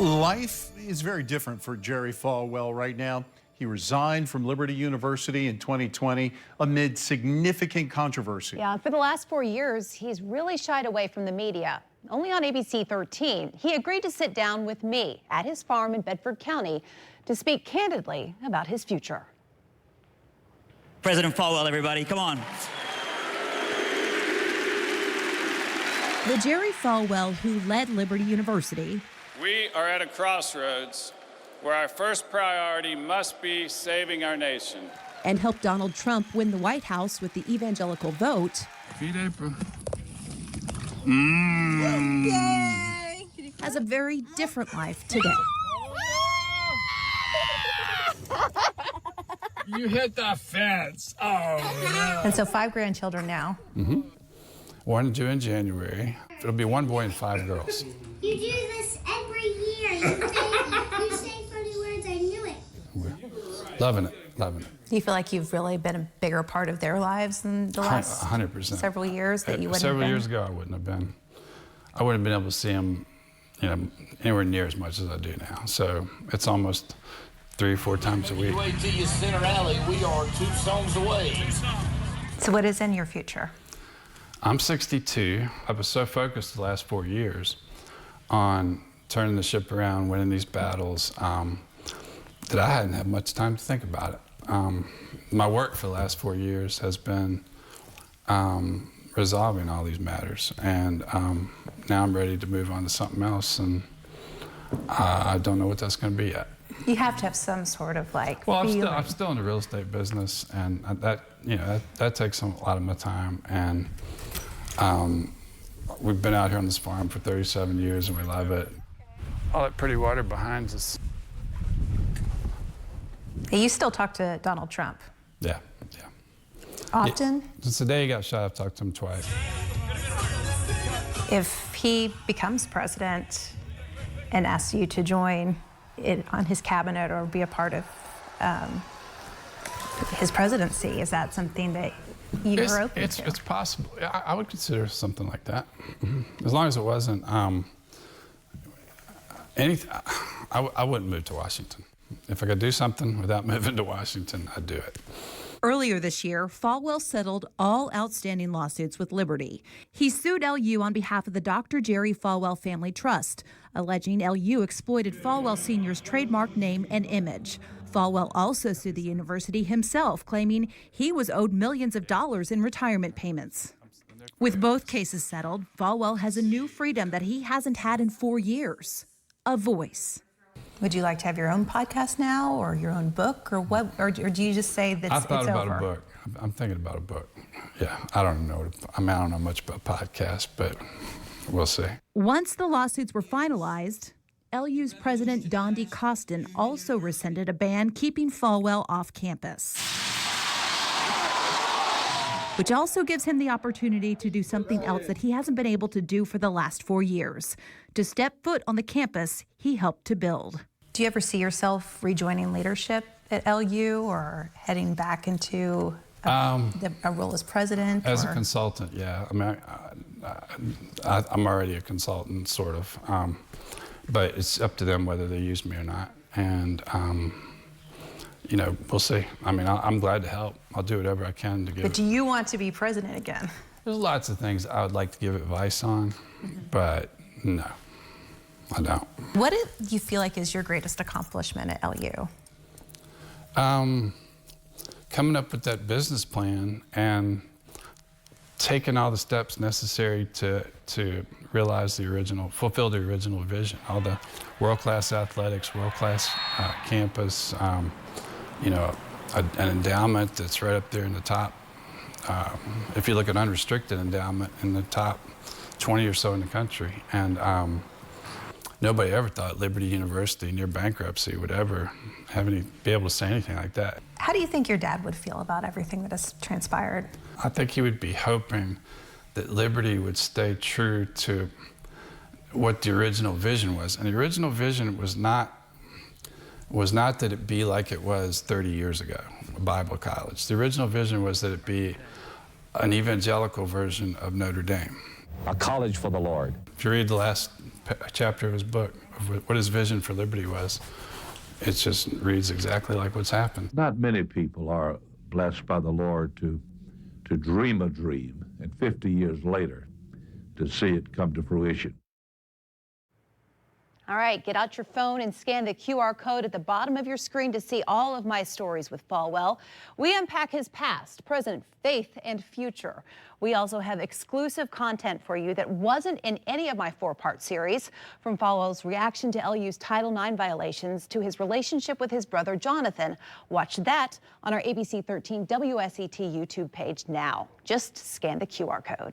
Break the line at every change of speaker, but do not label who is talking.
Life is very different for Jerry Falwell right now. He resigned from Liberty University in 2020 amid significant controversy.
Yeah, for the last 4 years, he's really shied away from the media. Only on ABC 13, he agreed to sit down with me at his farm in Bedford County to speak candidly about his future.
President Falwell, everybody, come on.
The Jerry Falwell who led Liberty University.
We are at a crossroads where our first priority must be saving our nation.
And helped Donald Trump win the White House with the evangelical vote.
Feed April.
Has a very different life today.
You hit the fence. Oh, no.
And so 5 grandchildren now.
Mm-hmm. 1 due in January. It'll be 1 boy and 5 girls.
You do this every year. You say funny words. I knew it.
We're loving it, loving it.
Do you feel like you've really been a bigger part of their lives in the last
100%.
several years that you wouldn't
Several
have been?
years ago, I wouldn't have been. I wouldn't have been able to see them, anywhere near as much as I do now. So it's almost 3 or 4 times a week.
You wait till you center alley. We are 2 songs away.
So what is in your future?
I'm 62. I was so focused the last 4 years on turning the ship around, winning these battles, that I hadn't had much time to think about it. My work for the last 4 years has been resolving all these matters, and now I'm ready to move on to something else, and I don't know what that's going to be yet.
You have to have some sort of like
Well,
feeling.
I'm still in the real estate business, and that takes a lot of my time. And we've been out here on this farm for 37 years, and we love it. All that pretty water behind us.
You still talk to Donald Trump
Yeah.
often?
Since the day he got shot, I've talked to him twice.
If he becomes president and asks you to join it on his cabinet or be a part of his presidency, is that something that you're open to?
It's possible. I would consider something like that. As long as it wasn't anything. I wouldn't move to Washington. If I could do something without moving to Washington, I'd do it.
Earlier this year, Falwell settled all outstanding lawsuits with Liberty. He sued LU on behalf of the Dr. Jerry Falwell Family Trust, alleging LU exploited Falwell Sr.'s trademark name and image. Falwell also sued the university himself, claiming he was owed millions of dollars in retirement payments. With both cases settled, Falwell has a new freedom that he hasn't had in 4 years: a voice. Would you like to have your own podcast now, or your own book, or what? Or do you just say that it's over?
I thought about a book. I'm thinking about a book. Yeah, I don't know. I don't know much about podcasts, but we'll see.
Once the lawsuits were finalized, LU's president Don D. Costin also rescinded a ban keeping Falwell off campus, which also gives him the opportunity to do something else that he hasn't been able to do for the last 4 years: to step foot on the campus he helped to build. Do you ever see yourself rejoining leadership at LU or heading back into a role as president?
As a consultant, yeah. I mean, I'm already a consultant, sort of. But it's up to them whether they use me or not. And, we'll see. I mean, I'm glad to help. I'll do whatever I can to give.
But do you want to be president again?
There's lots of things I would like to give advice on, but no, I don't.
What do you feel like is your greatest accomplishment at LU?
Coming up with that business plan and taking all the steps necessary to realize fulfill the original vision. All the world-class athletics, world-class campus, an endowment that's right up there in the top. If you look at unrestricted endowment, in the top 20 or so in the country. And nobody ever thought Liberty University near bankruptcy would ever be able to say anything like that.
How do you think your dad would feel about everything that has transpired?
I think he would be hoping that Liberty would stay true to what the original vision was. And the original vision was not that it be like it was 30 years ago, a Bible college. The original vision was that it be an evangelical version of Notre Dame.
A college for the Lord.
If you read the last chapter of his book, what his vision for liberty was. It just reads exactly like what's happened.
Not many people are blessed by the Lord to dream a dream and 50 years later to see it come to fruition.
All right, get out your phone and scan the QR code at the bottom of your screen to see all of my stories with Falwell. We unpack his past, present, faith, and future. We also have exclusive content for you that wasn't in any of my 4-part series, from Falwell's reaction to LU's Title IX violations to his relationship with his brother Jonathan. Watch that on our ABC 13 WSET YouTube page now. Just scan the QR code.